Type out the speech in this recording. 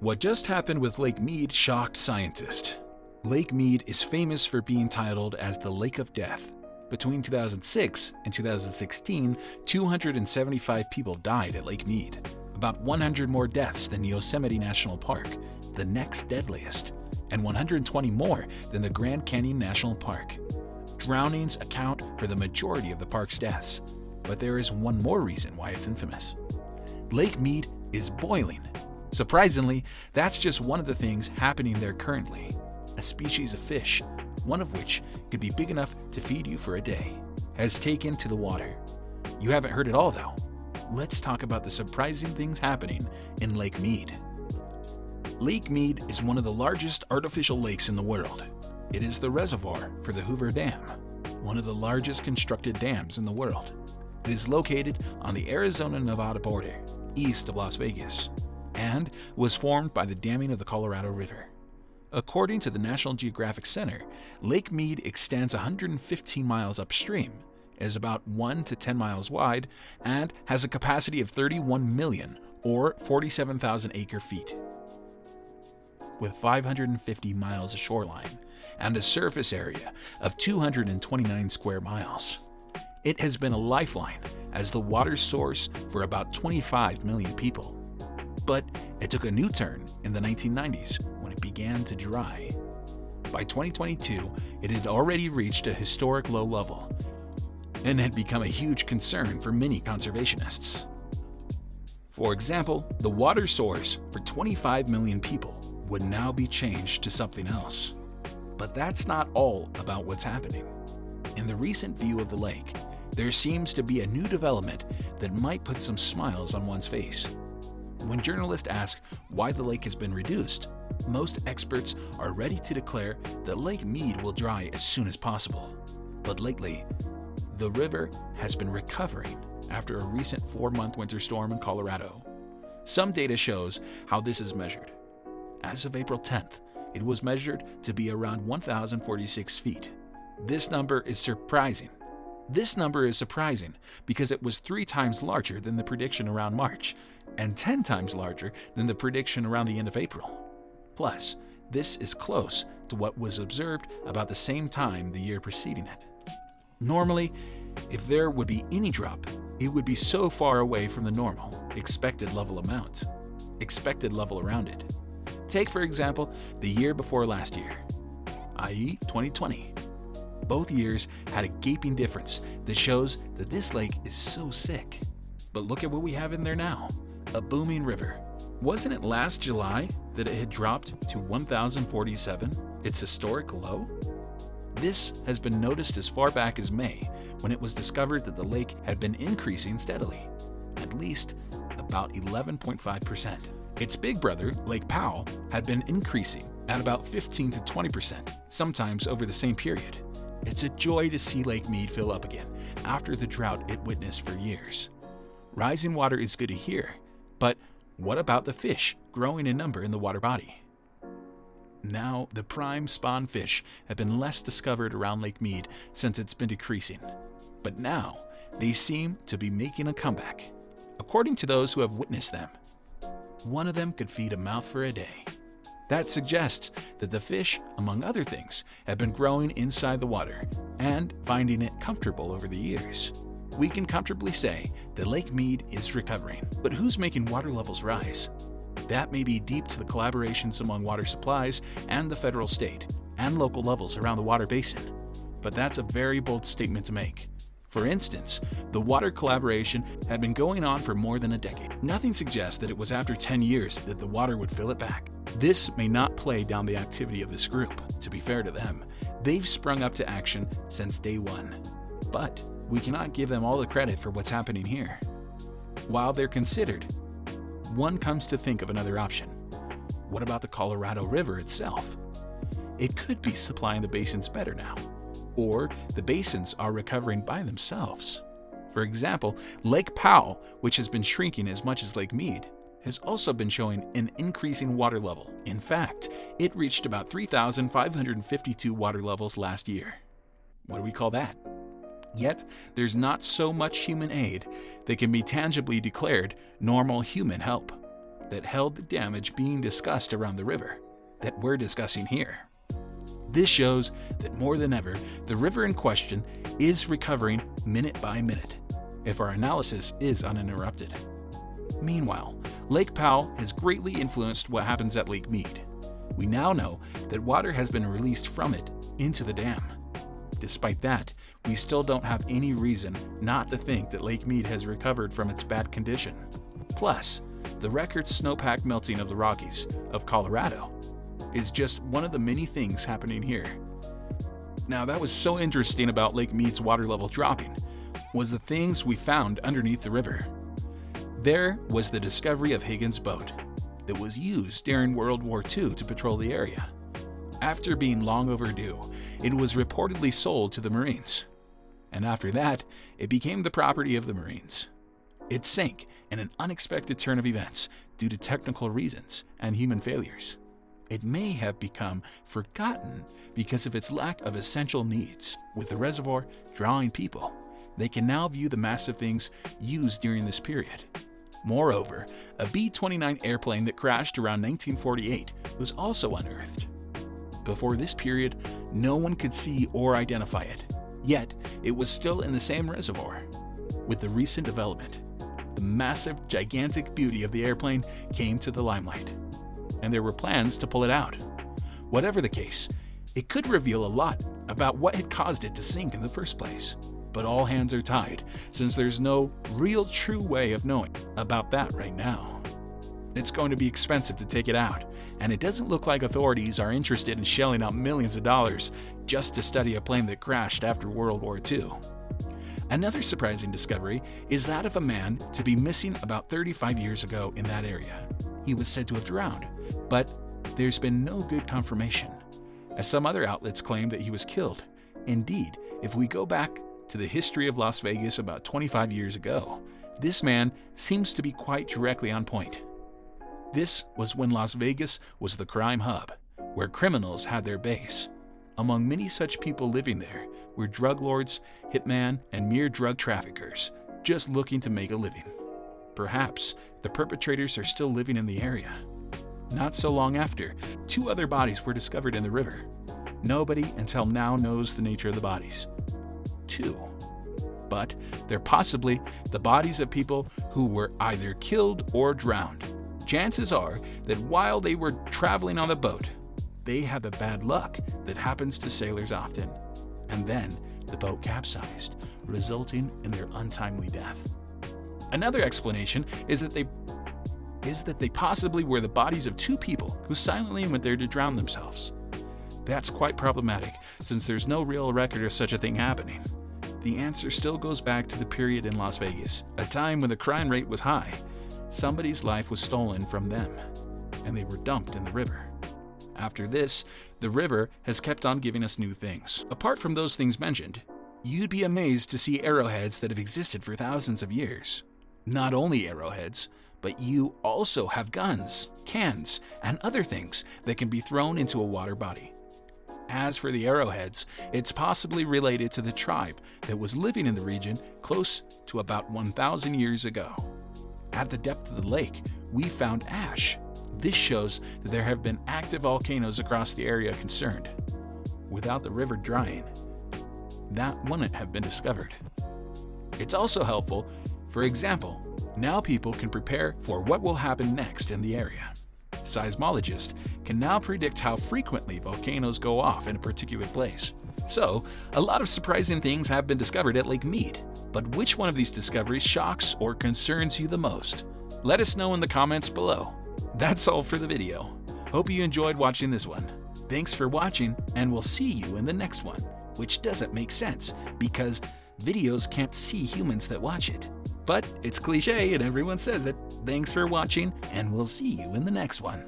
What just happened with Lake Mead shocked scientists. Lake Mead is famous for being titled as the Lake of Death. Between 2006 and 2016, 275 people died at Lake Mead, about 100 more deaths than Yosemite National Park, the next deadliest, and 120 more than the Grand Canyon National Park. Drownings account for the majority of the park's deaths, but there is one more reason why it's infamous. Lake Mead is boiling. Surprisingly, that's just one of the things happening there currently. A species of fish, one of which could be big enough to feed you for a day, has taken to the water. You haven't heard it all though. Let's talk about the surprising things happening in Lake Mead. Lake Mead is one of the largest artificial lakes in the world. It is the reservoir for the Hoover Dam, one of the largest constructed dams in the world. It is located on the Arizona-Nevada border, east of Las Vegas, and was formed by the damming of the Colorado River. According to the National Geographic Center, Lake Mead extends 115 miles upstream, is about 1 to 10 miles wide, and has a capacity of 31 million or 47,000 acre-feet. With 550 miles of shoreline and a surface area of 229 square miles. It has been a lifeline as the water source for about 25 million people. But it took a new turn in the 1990s when it began to dry. By 2022, it had already reached a historic low level and had become a huge concern for many conservationists. For example, the water source for 25 million people would now be changed to something else. But that's not all about what's happening. In the recent view of the lake, there seems to be a new development that might put some smiles on one's face. When journalists ask why the lake has been reduced, most experts are ready to declare that Lake Mead will dry as soon as possible. But lately, the river has been recovering after a recent 4-month winter storm in Colorado. Some data shows how this is measured. As of April 10th, it was measured to be around 1,046 feet. This number is surprising. This number is surprising because it was 3 times larger than the prediction around March and 10 times larger than the prediction around the end of April. Plus, this is close to what was observed about the same time the year preceding it. Normally, if there would be any drop, it would be so far away from the normal, expected level around it. Take, for example, the year before last year, i.e. 2020. Both years had a gaping difference that shows that this lake is so sick. But look at what we have in there now, a booming river. Wasn't it last July that it had dropped to 1,047, its historic low? This has been noticed as far back as May, when it was discovered that the lake had been increasing steadily, at least about 11.5%. Its big brother, Lake Powell, had been increasing at about 15 to 20%, sometimes over the same period. It's a joy to see Lake Mead fill up again after the drought it witnessed for years. Rising water is good to hear, but what about the fish growing in number in the water body? Now, the prime spawn fish have been less discovered around Lake Mead since it's been decreasing, but now they seem to be making a comeback. According to those who have witnessed them, one of them could feed a mouth for a day. That suggests that the fish, among other things, have been growing inside the water and finding it comfortable over the years. We can comfortably say that Lake Mead is recovering. But who's making water levels rise? That may be deep to the collaborations among water supplies and the federal, state, and local levels around the water basin. But that's a very bold statement to make. For instance, the water collaboration had been going on for more than a decade. Nothing suggests that it was after 10 years that the water would fill it back. This may not play down the activity of this group. To be fair to them, they've sprung up to action since day one. But we cannot give them all the credit for what's happening here. While they're considered, one comes to think of another option. What about the Colorado River itself? It could be supplying the basins better now. Or the basins are recovering by themselves. For example, Lake Powell, which has been shrinking as much as Lake Mead, has also been showing an increasing water level. In fact, it reached about 3,552 water levels last year. What do we call that? Yet, there's not so much human aid that can be tangibly declared normal human help. that held the damage being discussed around the river that we're discussing here. This shows that more than ever, the river in question is recovering minute by minute, if our analysis is uninterrupted. Meanwhile, Lake Powell has greatly influenced what happens at Lake Mead. We now know that water has been released from it into the dam. Despite that, we still don't have any reason not to think that Lake Mead has recovered from its bad condition. Plus, the record snowpack melting of the Rockies of Colorado is just one of the many things happening here. Now, that was so interesting about Lake Mead's water level dropping was the things we found underneath the river. There was the discovery of Higgins' boat that was used during World War II to patrol the area. After being long overdue, it was reportedly sold to the Marines. And after that, it became the property of the Marines. It sank in an unexpected turn of events due to technical reasons and human failures. It may have become forgotten because of its lack of essential needs. With the reservoir drawing people, they can now view the massive things used during this period. Moreover, a B-29 airplane that crashed around 1948 was also unearthed. Before this period, no one could see or identify it, yet it was still in the same reservoir. With the recent development, the massive, gigantic beauty of the airplane came to the limelight, and there were plans to pull it out. Whatever the case, it could reveal a lot about what had caused it to sink in the first place. But all hands are tied, since there's no real true way of knowing about that right now. It's going to be expensive to take it out, and it doesn't look like authorities are interested in shelling out millions of dollars just to study a plane that crashed after World War II. Another surprising discovery is that of a man to be missing about 35 years ago in that area. He was said to have drowned, but there's been no good confirmation, as some other outlets claim that he was killed. Indeed, if we go back to the history of Las Vegas about 25 years ago, this man seems to be quite directly on point. This was when Las Vegas was the crime hub, where criminals had their base. Among many such people living there were drug lords, hitmen, and mere drug traffickers, just looking to make a living. Perhaps the perpetrators are still living in the area. Not so long after, 2 other bodies were discovered in the river. Nobody until now knows the nature of the bodies. 2. But they're possibly the bodies of people who were either killed or drowned. Chances are that while they were traveling on the boat, they had the bad luck that happens to sailors often, and then the boat capsized, resulting in their untimely death. Another explanation is that they possibly were the bodies of 2 people who silently went there to drown themselves. That's quite problematic, since there's no real record of such a thing happening. The answer still goes back to the period in Las Vegas, a time when the crime rate was high. Somebody's life was stolen from them, and they were dumped in the river. After this, the river has kept on giving us new things. Apart from those things mentioned, you'd be amazed to see arrowheads that have existed for thousands of years. Not only arrowheads, but you also have guns, cans, and other things that can be thrown into a water body. As for the arrowheads, it's possibly related to the tribe that was living in the region close to about 1,000 years ago. At the depth of the lake, we found ash. This shows that there have been active volcanoes across the area concerned. Without the river drying, that wouldn't have been discovered. It's also helpful, for example, now people can prepare for what will happen next in the area. Seismologists can now predict how frequently volcanoes go off in a particular place. So, a lot of surprising things have been discovered at Lake Mead. But which one of these discoveries shocks or concerns you the most? Let us know in the comments below. That's all for the video. Hope you enjoyed watching this one. Thanks for watching, and we'll see you in the next one, which doesn't make sense because videos can't see humans that watch it. But it's cliche and everyone says it. Thanks for watching, and we'll see you in the next one.